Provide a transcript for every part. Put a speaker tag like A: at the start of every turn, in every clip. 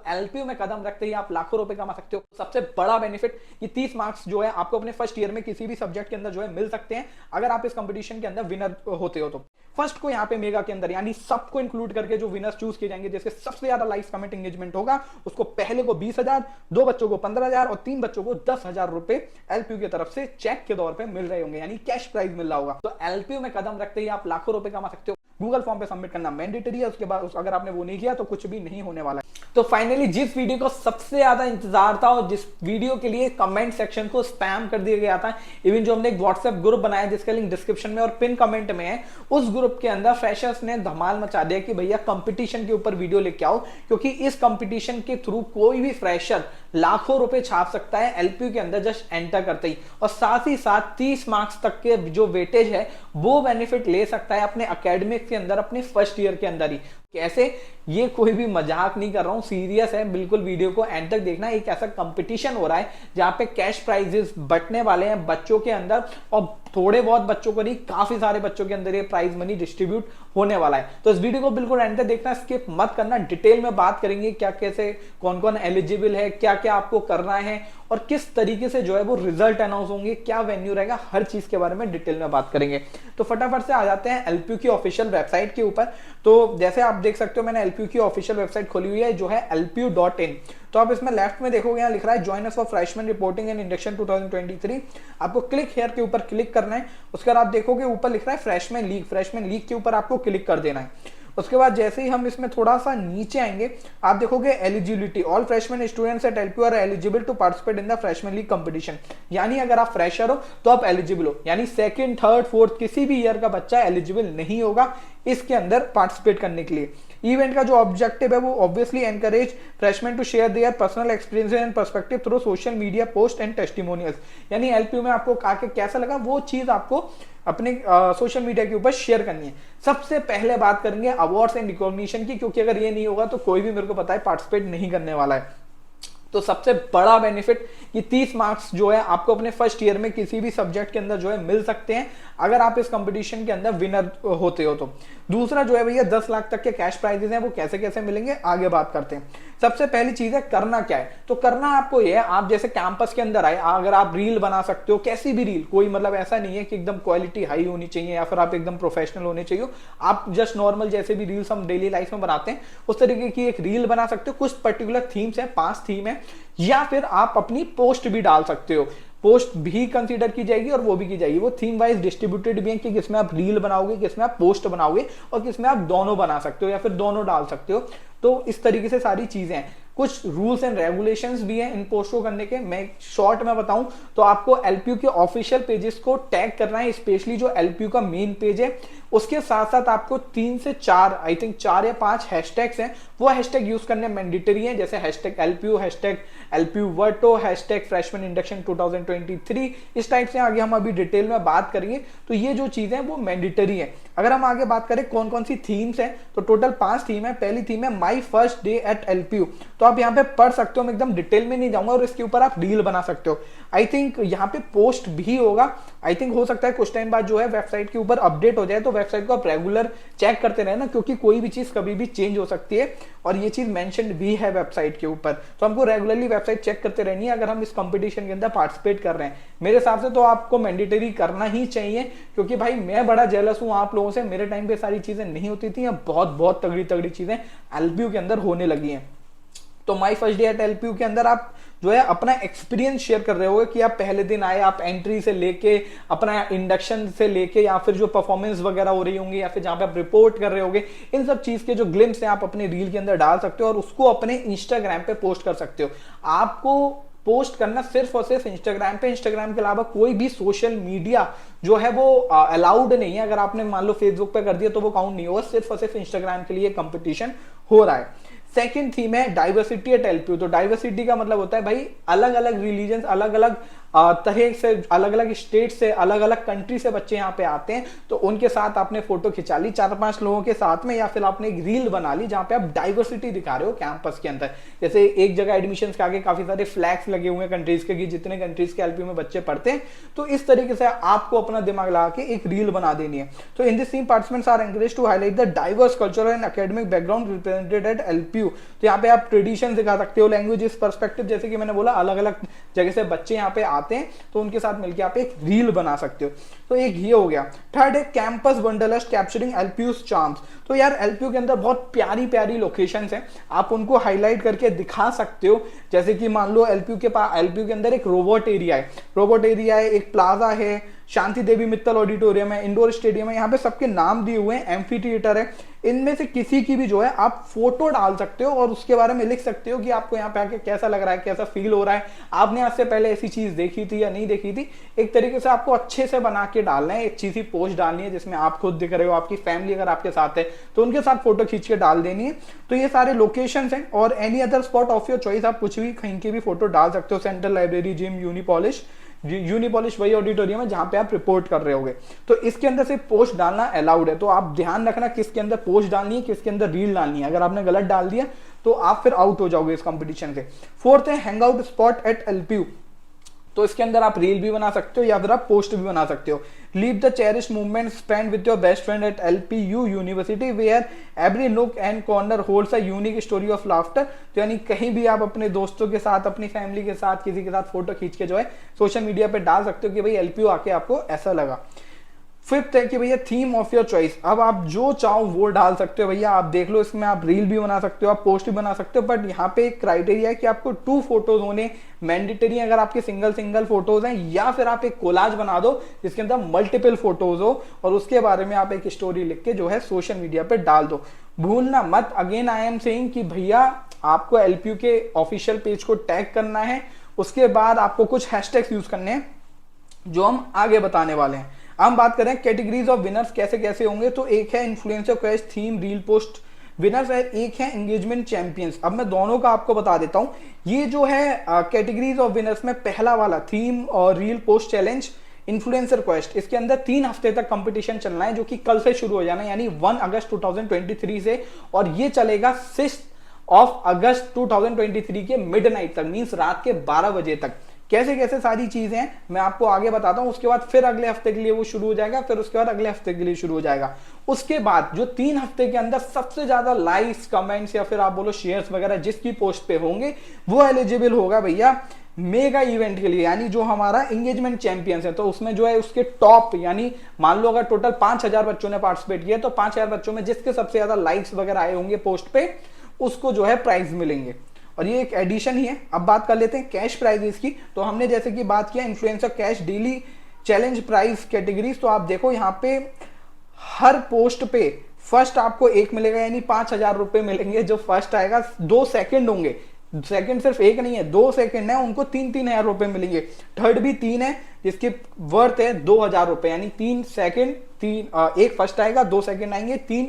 A: LPU में कदम रखते ही आप लाखों रुपए कमा सकते हो। सबसे बड़ा बेनिफिट कि 30 मार्क्स जो है आपको अपने फर्स्ट ईयर में किसी भी सब्जेक्ट के अंदर जो है मिल सकते हैं अगर आप इस कंपटीशन के अंदर विनर होते हो तो। फर्स्ट को यहाँ पे मेगा के अंदर यानी सबको इंक्लूड करके जो विनर्स चूज किए जाएंगे जिसके सबसे ज्यादा लाइक्स कमेंट एंगेजमेंट होगा उसको पहले को 20,000, 2 बच्चों को 15,000 और 3 बच्चों को 10,000 रुपए एलपीयू की तरफ से चेक के तौर पे मिल रहे होंगे, यानी कैश प्राइज मिल रहा होगा। तो एलपीयू में कदम रखते ही आप लाखों रुपए कमा सकते हो। गूगल फॉर्म पे सबमिट करना मैंडेटरी है, उसके बाद अगर आपने वो नहीं किया तो कुछ भी नहीं होने वाला है। तो फाइनली जिस वीडियो को सबसे ज्यादा इंतजार था और जिस वीडियो के लिए कमेंट सेक्शन को स्पैम कर दिया गया था, इवन जो हमने एक व्हाट्सएप ग्रुप बनाया जिसका लिंक डिस्क्रिप्शन में और पिन कमेंट में है, उस ग्रुप के अंदर फ्रेशर्स ने धमाल मचा दिया कि भैया कंपटीशन के ऊपर वीडियो लेके आओ, क्योंकि इस कंपटीशन के थ्रू कोई भी फ्रेशर लाखों रुपए छाप सकता है एलपीयू के अंदर जस्ट एंटर करते ही, और साथ ही साथ 30 मार्क्स तक के जो वेटेज है वो बेनिफिट ले सकता है अपने एकेडमिक के अंदर अपने फर्स्ट ईयर के अंदर ही। कैसे, ये कोई भी मजाक नहीं कर रहा हूं, सीरियस है, बिल्कुल वीडियो को एंड तक देखना। एक ऐसा कंपटीशन हो रहा है जहां पे कैश प्राइजेस बंटने वाले हैं बच्चों के अंदर, और थोड़े बहुत बच्चों को नहीं काफी सारे बच्चों के अंदर ये प्राइज मनी डिस्ट्रीब्यूट होने वाला है। तो इस वीडियो को बिल्कुल एंड तक देखना, स्किप मत करना। डिटेल में बात करेंगे क्या कैसे कौन कौन एलिजिबल है, क्या क्या आपको करना है और किस तरीके से जो है वो रिजल्ट अनाउंस होंगे, क्या वेन्यू रहेगा, हर चीज के बारे में डिटेल में बात करेंगे। तो फटाफट से आ जाते हैं एलपीयू की ऑफिशियल वेबसाइट के ऊपर। तो जैसे आप देख सकते हो मैंने एलपीयू की ऑफिशियल वेबसाइट खोली हुई है जो है lpu.in। तो आप इसमें लेफ्ट में देखोगे यहाँ लिख रहा है join us for freshman reporting and induction 2023। आपको क्लिक हेयर के ऊपर क्लिक करना है। उसके बाद आप देखोगे ऊपर लिख रहा है फ्रेशमैन लीग, फ्रेशमैन लीग के ऊपर आपको क्लिक कर देना है। उसके बाद जैसे ही हम इसमें थोड़ा सा नीचे आएंगे आप देखोगे eligibility, all freshman students at LPU are eligible to participate in the freshman league competition. यानी अगर आप फ्रेशर हो तो आप एलिजिबल हो, यानी सेकंड, थर्ड, फोर्थ किसी भी ईयर का बच्चा एलिजिबल नहीं होगा इसके अंदर पार्टिसिपेट करने के लिए। इवेंट का जो ऑब्जेक्टिव है वो obviously encourage freshman to share their personal experiences and perspective through social media post and testimonials. यानी एलपीयू में आपको आके कैसा लगा वो चीज आपको अपने सोशल मीडिया के ऊपर शेयर करनी है। सबसे पहले बात करेंगे अवार्ड्स एंड रिकॉग्निशन की, क्योंकि अगर ये नहीं होगा तो कोई भी मेरे को पता है पार्टिसिपेट नहीं करने वाला है। तो सबसे बड़ा बेनिफिट कि 30 मार्क्स जो है आपको अपने फर्स्ट ईयर में किसी भी सब्जेक्ट के अंदर जो है मिल सकते हैं अगर आप इस कंपटीशन के अंदर विनर होते हो तो। दूसरा जो है भैया 10 लाख तक के कैश प्राइजेस हैं, वो कैसे कैसे मिलेंगे आगे बात करते हैं। सबसे पहली चीज है करना क्या है। तो करना आपको ये है, आप जैसे कैंपस के अंदर आए अगर आप रील बना सकते हो, कैसी भी रील, कोई मतलब ऐसा नहीं है कि एकदम क्वालिटी हाई होनी चाहिए या फिर आप एकदम प्रोफेशनल होने चाहिए, आप जस्ट नॉर्मल जैसे भी रील्स हम डेली लाइफ में बनाते हैं उस तरीके की एक रील बना सकते हो। कुछ पर्टिकुलर थीम्स है, 5 थीम है, या फिर आप अपनी पोस्ट भी डाल सकते हो, पोस्ट भी कंसीडर की जाएगी और वो भी की जाएगी। वो थीम वाइज डिस्ट्रीब्यूटेड भी है कि किसमें आप रील बनाओगे, किसमें आप पोस्ट बनाओगे और किसमें आप दोनों बना सकते हो या फिर दोनों डाल सकते हो। तो इस तरीके से सारी चीजें हैं। कुछ रूल्स एंड रेगुलेशंस भी हैं इन पोस्ट को करने के। मैं शॉर्ट में बताऊं तो आपको एलपीयू के ऑफिशियल पेजेस को टैग करना है, स्पेशली जो एलपीयू का मेन पेज है उसके साथ साथ आपको 3 से 4 आई थिंक 4 या 5 हैशटैग्स हैं, वो हैशटैग यूज करने मैंडेटरी हैं, जैसे hashtag LPU, hashtag LPU Verto, hashtag freshman induction 2023। इस टाइप से आगे हम अभी डिटेल में बात करेंगे। तो ये जो चीजें हैं वो मैंडेटरी है। अगर हम आगे बात करें कौन कौन सी थीम्स हैं तो टोटल 5 थीम है। पहली थीम है my first day at LPU, तो आप यहाँ पे पढ़ सकते हो, मैं एकदम डिटेल में नहीं जाऊंगा, और इसके ऊपर आप रील बना सकते हो। आई थिंक यहाँ पे पोस्ट भी होगा, आई थिंक हो सकता है कुछ टाइम बाद जो है वेबसाइट के ऊपर अपडेट हो जाए, तो वेबसाइट को आप रेगुलर चेक करते रहे ना, क्योंकि कोई भी चीज कभी भी चेंज हो सकती है और ये चीज मेंशन भी है वेबसाइट के ऊपर। तो हमको रेगुलरली वेबसाइट चेक करते रहनी है अगर हम इस कंपटीशन के अंदर पार्टिसिपेट कर रहे हैं। मेरे हिसाब से तो आपको मैंडेटरी करना ही चाहिए, क्योंकि भाई मैं बड़ा जेलस हूं आप लोगों से, मेरे टाइम पे सारी चीजें नहीं होती थी, अब बहुत बहुत तगड़ी तगड़ी चीजें एलपीयू के अंदर होने लगी हैं। तो my first day at LPU के अंदर आप जो है अपना एक्सपीरियंस शेयर कर रहे होगे कि आप पहले दिन आए, आप एंट्री से लेके अपना इंडक्शन से लेके या फिर जो परफॉर्मेंस वगैरह हो रही होंगी या फिर जहां पे आप रिपोर्ट कर रहे होगे, इन सब चीज के जो ग्लिम्स हैं आप अपने रील के अंदर डाल सकते हो और उसको अपने इंस्टाग्राम पे पोस्ट कर सकते हो। आपको पोस्ट करना सिर्फ और सिर्फ इंस्टाग्राम पे, इंस्टाग्राम के अलावा कोई भी सोशल मीडिया जो है वो अलाउड नहीं है। अगर आपने मान लो फेसबुक पे कर दिया तो वो काउंट नहीं होगा, सिर्फ और सिर्फ इंस्टाग्राम के लिए कंपटीशन हो रहा है। सेकंड थीम है डाइवर्सिटी एट एलपीयू। तो डाइवर्सिटी का मतलब होता है भाई अलग अलग रिलीजन, अलग अलग तरह से, अलग अलग स्टेट से, अलग अलग कंट्री से बच्चे यहाँ पे आते हैं, तो उनके साथ आपने फोटो खिंचा ली 4-5 लोगों के साथ में, या फिर आपने एक रील बना ली जहाँ पे आप डाइवर्सिटी दिखा रहे हो कैंपस के अंदर। जैसे एक जगह एडमिशन के आगे काफी सारे फ्लैग्स लगे हुए हैं कंट्रीज के, जितने कंट्रीज के एलपीयू में बच्चे पढ़ते हैं, तो इस तरीके से आपको अपना दिमाग लगा के एक रील बना देनी है। तो in this scene participants are encouraged to highlight the diverse cultural and academic background represented at LPU. तो यहाँ पे आप ट्रेडिशन दिखा सकते हो, लैंग्वेज पर्सपेक्टिव, जैसे कि मैंने बोला अलग अलग जगह से बच्चे यहाँ पे आते हैं, तो उनके साथ मिलकर आप एक रील बना सकते हो। तो एक ये हो गया। थर्ड है कैंपस वंडरलस्ट कैप्चरिंग एलपीयूज चार्म्स। तो यार एलपीयू के अंदर बहुत प्यारी प्यारी लोकेशंस हैं, आप उनको हाईलाइट करके दिखा सकते हो। जैसे कि मान लो एलपीयू के अंदर एक रोबोट एरिया है, एक प्लाजा है, शांति देवी मित्तल ऑडिटोरियम है, इंडोर स्टेडियम है, यहाँ पे सबके नाम दिए हुए हैं, एम्फी थिएटर है। इनमें से किसी की भी जो है आप फोटो डाल सकते हो और उसके बारे में लिख सकते हो कि आपको यहाँ पे आके कैसा लग रहा है, कैसा फील हो रहा है, आपने आज से पहले ऐसी चीज देखी थी या नहीं देखी थी। एक तरीके से आपको अच्छे से बना के डालना है, एक अच्छी सी पोस्ट डालनी है जिसमें आप खुद दिख रहे हो, आपकी फैमिली अगर आपके साथ है तो उनके साथ फोटो खींच के डाल देनी है। तो ये सारे लोकेशंस हैं, और any other spot of your choice, आप कुछ भी कहीं की भी फोटो डाल सकते हो। सेंट्रल लाइब्रेरी, जिम, यूनिपॉलिश वही ऑडिटोरियम है जहां पे आप रिपोर्ट कर रहे होगे। तो इसके अंदर से पोस्ट डालना अलाउड है, तो आप ध्यान रखना किसके अंदर पोस्ट डालनी है, किसके अंदर रील डालनी है। अगर आपने गलत डाल दिया तो आप फिर आउट हो जाओगे इस कंपटीशन से। फोर्थ है hang out spot at LPU. तो इसके अंदर आप रील भी बना सकते हो या फिर आप पोस्ट भी बना सकते हो। Live the cherish movement spend with your best friend at LPU university where every nook and corner holds a unique story of laughter. तो यानी कहीं भी आप अपने दोस्तों के साथ, अपनी फैमिली के साथ, किसी के साथ फोटो खींच के जो है सोशल मीडिया पे डाल सकते हो कि भाई एलपीयू आके आपको ऐसा लगा। फिफ्थ है कि भैया थीम ऑफ योर चॉइस। अब आप जो चाहो वो डाल सकते हो भैया, आप देख लो, इसमें आप रील भी बना सकते हो, आप पोस्ट भी बना सकते हो, बट यहाँ पे एक क्राइटेरिया है कि आपको 2 फोटोज होने मैंडेटरी। अगर आपके सिंगल फोटोज हैं, या फिर आप एक कोलाज बना दो जिसके अंदर मल्टीपल फोटोज हो और उसके बारे में आप एक स्टोरी लिख के जो है सोशल मीडिया पे डाल दो। भूलना मत, अगेन आई एम सेइंग कि भैया आपको एलपीयू के ऑफिशियल पेज को टैग करना है, उसके बाद आपको कुछ हैशटैग्स यूज करने हैं जो हम आगे बताने वाले हैं। हम बात करें कैटेगरीज ऑफ विनर्स कैसे कैसे होंगे, तो एक है influencer quest theme reel post winners है, एक है एंगेजमेंट चैंपियंस। अब मैं दोनों का आपको बता देता हूं। ये जो है कैटेगरीज ऑफ विनर्स में पहला वाला थीम और reel post challenge influencer quest, इसके अंदर 3 हफ्ते तक कंपटीशन चलना है, जो कि कल से शुरू हो जाना है, यानी 1 अगस्त 2023 से, और ये चलेगा 6 अगस्त 2023 के मिडनाइट तक, मींस रात के 12 बजे तक। कैसे कैसे सारी चीजें हैं मैं आपको आगे बताता हूं। उसके बाद फिर अगले हफ्ते के लिए वो शुरू हो जाएगा, फिर उसके बाद अगले हफ्ते के लिए शुरू हो जाएगा। उसके बाद जो 3 हफ्ते के अंदर सबसे ज्यादा लाइक्स, कमेंट्स या फिर आप बोलो शेयर्स वगैरह जिसकी पोस्ट पे होंगे, वो एलिजिबल होगा भैया मेगा इवेंट के लिए, यानी जो हमारा एंगेजमेंट चैंपियंस है। तो उसमें जो है उसके टॉप, यानी मान लो अगर टोटल 5000 बच्चों ने पार्टिसिपेट किया, तो 5000 बच्चों में जिसके सबसे ज्यादा लाइक्स वगैरह आए होंगे पोस्ट पे, उसको जो है प्राइज मिलेंगे। और ये एक एडिशन ही है। अब बात कर लेते हैं कैश प्राइजेस की। तो हमने जैसे कि बात किया influencer cash daily challenge price categories, तो आप देखो यहाँ पे हर पोस्ट पे फर्स्ट आपको 1 मिलेगा, यानी 5000 रुपए मिलेंगे जो फर्स्ट आएगा। 2 सेकंड होंगे, सेकंड सिर्फ 1 नहीं है, 2 सेकंड है, उनको 3-3 हजार रुपए मिलेंगे। थर्ड भी 3 है जिसकी वर्थ है 2000 रुपए, यानी 3 सेकंड, 1 फर्स्ट आएगा, 2 सेकंड आएंगे, 3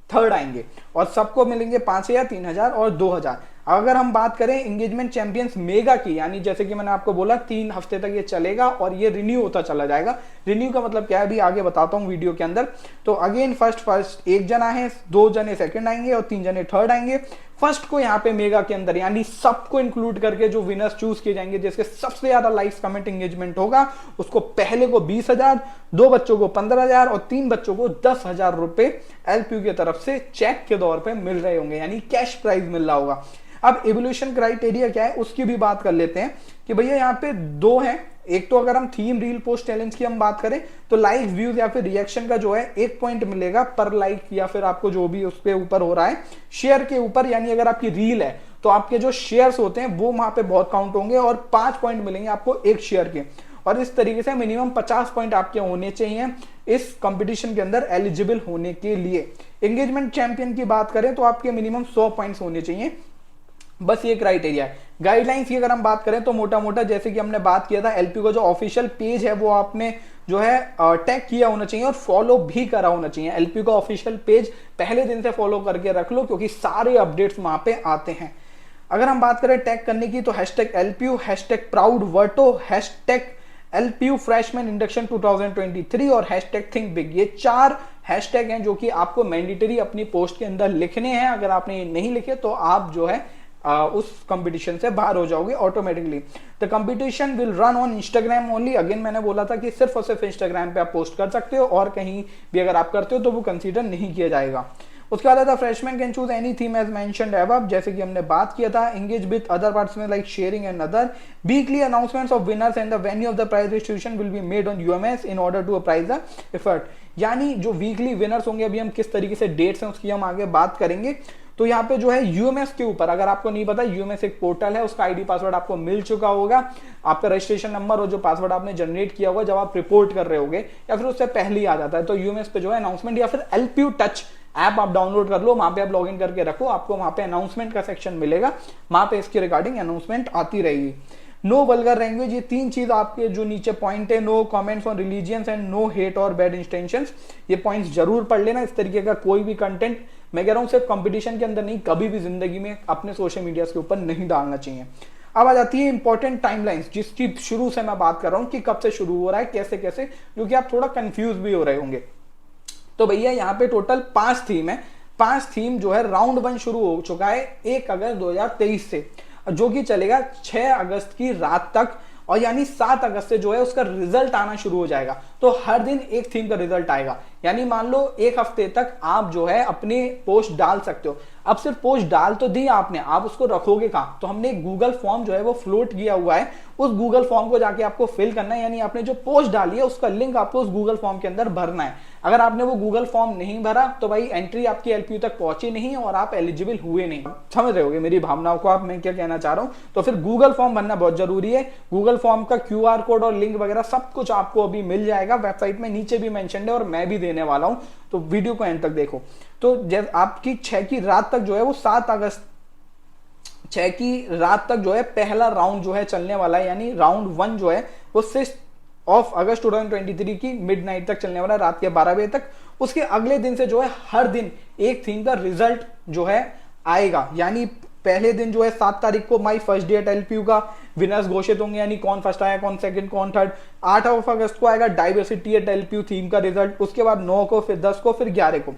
A: थर्ड आएंगे, और सबको मिलेंगे 5000, 3000 और 2000। अगर हम बात करें एंगेजमेंट चैंपियंस मेगा की, यानी जैसे कि मैंने आपको बोला 3 हफ्ते तक ये चलेगा और ये रिन्यू होता चला जाएगा। रिन्यू का मतलब क्या है अभी आगे बताता हूं वीडियो के अंदर। तो अगेन फर्स्ट 1 जना है, 2 जने सेकंड आएंगे और 3 जने थर्ड आएंगे। फर्स्ट को यहाँ पे मेगा के अंदर यानी सबको इंक्लूड करके जो विनर्स चूज किए जाएंगे, जिसके सबसे ज्यादा लाइक्स कमेंट एंगेजमेंट होगा, उसको पहले को 20,000, 2 बच्चों को 15,000 और 3 बच्चों को 10,000 रुपए एलपीयू की तरफ से चेक के तौर पे मिल रहे होंगे, यानी कैश प्राइज मिल रहा होगा। अब एवोल्यूशन क्राइटेरिया क्या है उसकी भी बात कर लेते हैं कि भैया यहाँ पे 2 हैं। एक तो अगर हम थीम रील पोस्ट चैलेंज की हम बात करें तो लाइक, व्यूज या फिर रिएक्शन का जो है 1 पॉइंट मिलेगा पर लाइक, या फिर आपको जो भी उसके ऊपर हो रहा है शेयर के ऊपर, यानी अगर आपकी रील है तो आपके जो शेयर्स होते हैं वो वहां पे बहुत काउंट होंगे और 5 पॉइंट मिलेंगे आपको 1 शेयर के। और इस तरीके से मिनिमम 50 पॉइंट आपके होने चाहिए इस कंपटीशन के अंदर एलिजिबल होने के लिए। एंगेजमेंट चैंपियन की बात करें तो आपके मिनिमम 100 पॉइंट्स होने चाहिए, बस ये क्राइटेरिया है। गाइडलाइंस की अगर हम बात करें तो मोटा मोटा जैसे कि हमने बात किया था, एलपीयू का जो ऑफिशियल पेज है वो आपने जो है टैग किया होना चाहिए और फॉलो भी करा होना चाहिए। एलपीयू का ऑफिशियल पेज पहले दिन से फॉलो करके रख लो क्योंकि सारे अपडेट्स वहां पे आते हैं। अगर हम बात करें टैग करने की तो hashtag LPU, hashtag proud Verto, hashtag LPU freshman induction 2023 और हैशटैग थिंक बिग। ये 4 हैशटैग हैं जो कि आपको मैंडेटरी अपनी पोस्ट के अंदर लिखने हैं। अगर आपने ये नहीं लिखे तो आप जो है उस कंपटीशन से बाहर हो जाओगे automatically. The competition will run on Instagram only. Again मैंने बोला था कि सिर्फ और सिर्फ इंस्टाग्राम पे आप पोस्ट कर सकते हो और कहीं भी अगर आप करते हो तो वो कंसीडर नहीं किया जाएगा। उसके बाद आता freshman can choose any theme as mentioned above, जैसे कि हमने बात किया था। Engage with other participants like sharing and other. Weekly announcements of winners and the venue of the prize distribution will be made on UMS in order to apprise the effort. यानी जो weekly winners होंगे, अभी हम किस तरीके से dates हैं उसकी हम आगे बात करेंगे। तो यहाँ पे जो है यूएमएस के ऊपर, अगर आपको नहीं पता, यूएमएस एक पोर्टल है, उसका आईडी पासवर्ड आपको मिल चुका होगा। आपका रजिस्ट्रेशन नंबर और जो पासवर्ड आपने जनरेट किया होगा जब आप रिपोर्ट कर रहे होगे या फिर उससे पहले ही आ जाता है। तो यूएमएस पे जो है अनाउंसमेंट या फिर एलपीयू टच ऐप आप डाउनलोड कर लो, वहां पे आप लॉग इन करके रखो, आपको वहां पे अनाउंसमेंट का सेक्शन मिलेगा, वहां पे इसकी रिगार्डिंग अनाउंसमेंट आती रहेगी। नो वल्गर लैंग्वेज, ये 3 चीज आपके जो नीचे पॉइंट है, no comments on religions and no hate और बैड इंटेंशंस, ये पॉइंट्स जरूर पढ़ लेना। इस तरीके का कोई भी कंटेंट, मैं कह रहा हूं सिर्फ कंपटीशन के अंदर नहीं, कभी भी जिंदगी में अपने सोशल मीडिया के ऊपर नहीं डालना चाहिए। अब आ जाती है इंपॉर्टेंट टाइमलाइंस, जिसकी शुरू से मैं बात कर रहा हूं कि कब से शुरू हो रहा है, कैसे कैसे, जो कि आप थोड़ा कंफ्यूज भी हो रहे होंगे। तो भैया यहाँ पे टोटल 5 थीम है। 5 थीम जो है राउंड 1 शुरू हो चुका है 1 अगस्त 2023 से, जो कि चलेगा 6 अगस्त की रात तक, और यानी 7 अगस्त से जो है उसका रिजल्ट आना शुरू हो जाएगा। तो हर दिन एक थीम का रिजल्ट आएगा, यानी मान लो 1 हफ्ते तक आप जो है अपने पोस्ट डाल सकते हो। अब सिर्फ पोस्ट डाल तो दी आपने, आप उसको रखोगे कहां? तो हमने एक गूगल फॉर्म जो है वो फ्लोट किया हुआ है, उस गूगल फॉर्म को जाके आपको फिल करना है, यानी आपने जो पोस्ट डाली है उसका लिंक आपको उस गूगल फॉर्म के अंदर भरना है। अगर आपने वो गूगल फॉर्म नहीं भरा तो भाई एंट्री आपकी एलपीयू तक पहुंची नहीं और आप एलिजिबल हुए नहीं। समझ रहे होगे मेरी भावनाओं को आप, मैं क्या कहना चाह रहा हूं। तो फिर गूगल फॉर्म भरना बहुत जरूरी है। गूगल फॉर्म का क्यूआर कोड और लिंक वगैरह सब कुछ आपको अभी मिल जाएगा वेबसाइट में, नीचे भी मेंशन्ड है और मैं भी देने वाला हूं, तो वीडियो को एंड तक देखो। तो जब आपकी 6 की रात तक जो है वो 7 अगस्त 6 की रात तक जो है पहला राउंड जो है चलने वाला है, यानी राउंड 1 जो है वो 6 अगस्त 2023 की मिडनाइट तक चलने वाला है, रात के 12 बजे तक। उसके अगले दिन से जो है हर दिन एक थीम का रिजल्ट जो है आएगा, यानी पहले दिन जो है 7 तारीख को my first day at LPU का विनर्स घोषित होंगे, यानी कौन फर्स्ट आया, कौन सेकंड, कौन थर्ड। 8 अगस्त को आएगा डाइवर्सिटी एट एलपीयू थीम का रिजल्ट, उसके बाद 9 को, फिर 10 को, फिर 11 को।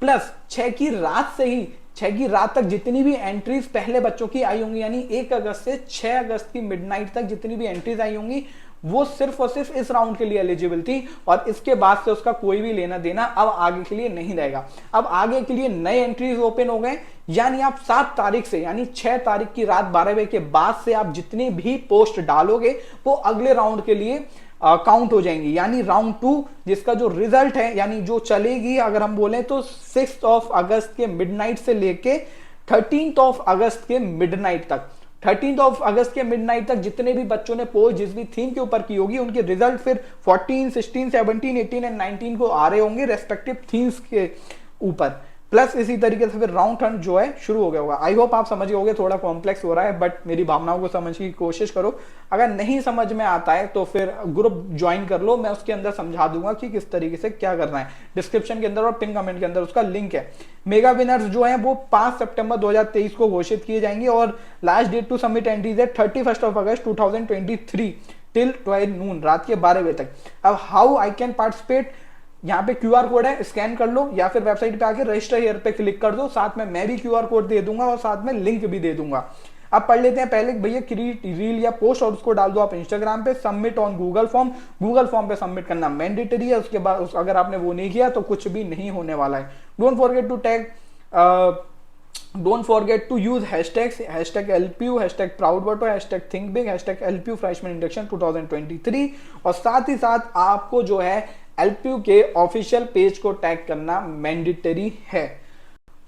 A: प्लस 6 की रात से ही 6 की रात तक जितनी भी एंट्रीज पहले बच्चों की आई होंगी, यानी 1 अगस्त से 6 अगस्त की मिडनाइट तक जितनी भी एंट्रीज आई होंगी वो सिर्फ और सिर्फ इस राउंड के लिए एलिजिबल थी, और इसके बाद से उसका कोई भी लेना देना अब आगे के लिए नहीं रहेगा। अब आगे के लिए नए एंट्रीज ओपन हो गए, यानी आप 7 तारीख से, यानी 6 तारीख की रात 12 बजे के बाद से आप जितनी भी पोस्ट डालोगे वो अगले राउंड के लिए काउंट हो जाएंगी। यानी राउंड 2 जिसका जो रिजल्ट है, यानी जो चलेगी, अगर हम बोले तो 6 अगस्त के मिडनाइट से लेके 13 अगस्त के मिडनाइट तक। 13 अगस्त के मिडनाइट तक जितने भी बच्चों ने पोस्ट जिस भी थीम के ऊपर की होगी उनके रिजल्ट फिर 14, 16, 17, 18 एंड 19 को आ रहे होंगे रेस्पेक्टिव थीम्स के ऊपर। प्लस इसी तरीके से फिर राउंड 10 जो है शुरू हो गया होगा। आई होप आप समझ गए होगे, थोड़ा कॉम्प्लेक्स हो रहा है बट मेरी भावनाओं को समझने की कोशिश करो। अगर नहीं समझ में आता है तो फिर ग्रुप ज्वाइन कर लो, मैं उसके अंदर समझा दूंगा कि किस तरीके से क्या करना है। डिस्क्रिप्शन के अंदर और पिन कमेंट के अंदर उसका लिंक है। मेगा विनर्स जो है वो 5 सितंबर 2023 को घोषित किए जाएंगे और last date to submit entries है 31 अगस्त 2023 टिल 12 नून, रात के 12 बजे तक। अब हाउ आई कैन पार्टिसिपेट, यहाँ पे क्यूआर कोड है, स्कैन कर लो या फिर वेबसाइट पे आके रजिस्टर हियर पे क्लिक कर दो, साथ में मैं भी क्यूआर कोड दे दूंगा और साथ में लिंक भी दे दूंगा। अब पढ़ लेते हैं पहले भैया रील या पोस्ट और उसको डाल दो आप इंस्टाग्राम पे। सबमिट ऑन गूगल फॉर्म पे सबमिट करना मैंडेटरी है, उसके बाद अगर आपने वो नहीं किया तो कुछ भी नहीं होने वाला है। Don't forget to use hashtags, hashtag LPU, hashtag proud Verto, hashtag think big, hashtag LPU freshman induction 2023, और साथ ही साथ आपको जो है एलपीयू के ऑफिशियल पेज को टैग करना मैंडेटरी है।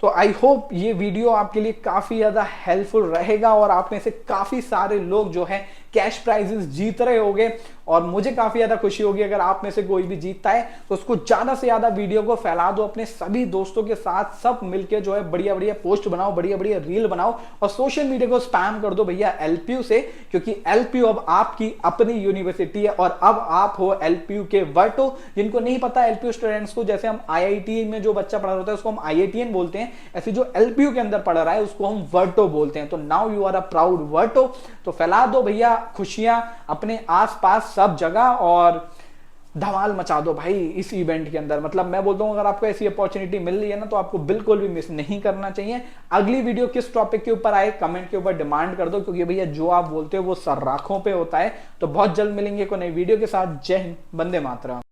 A: तो आई होप ये वीडियो आपके लिए काफी ज्यादा हेल्पफुल रहेगा और आप में से काफी सारे लोग जो है कैश प्राइजेस जीत रहे होगे और मुझे काफी ज्यादा खुशी होगी अगर आप में से कोई भी जीतता है तो उसको ज्यादा से ज्यादा वीडियो को फैला दो अपने सभी दोस्तों के साथ, सब मिलके जो है बढ़िया बढ़िया पोस्ट बनाओ, बढ़िया बढ़िया रील बनाओ और सोशल मीडिया को स्पैम कर दो भैया एलपीयू से, क्योंकि एलपीयू अब आपकी अपनी यूनिवर्सिटी है और अब आप हो एलपीयू के वर्टो। जिनको नहीं पता एलपीयू स्टूडेंट्स को, जैसे हम आईआईटी में जो बच्चा पढ़ रहा होता है उसको हम आईआईटीएन बोलते हैं, ऐसे जो एलपीयू के अंदर पढ़ रहा है उसको हम वर्टो बोलते हैं। तो now you are a proud Verto. तो फैला दो भैया खुशियां अपने आसपास सब जगह और धमाल मचा दो भाई इस इवेंट के अंदर। मतलब मैं बोलता हूं अगर आपको ऐसी अपॉर्चुनिटी मिल रही है ना तो आपको बिल्कुल भी मिस नहीं करना चाहिए। अगली वीडियो किस टॉपिक के ऊपर आए कमेंट के ऊपर डिमांड कर दो, क्योंकि भैया जो आप बोलते हो वो सर्राखों पे होता है। तो बहुत जल्द मिलेंगे कोई नई वीडियो के साथ। जय हिंद, वंदे मातरम।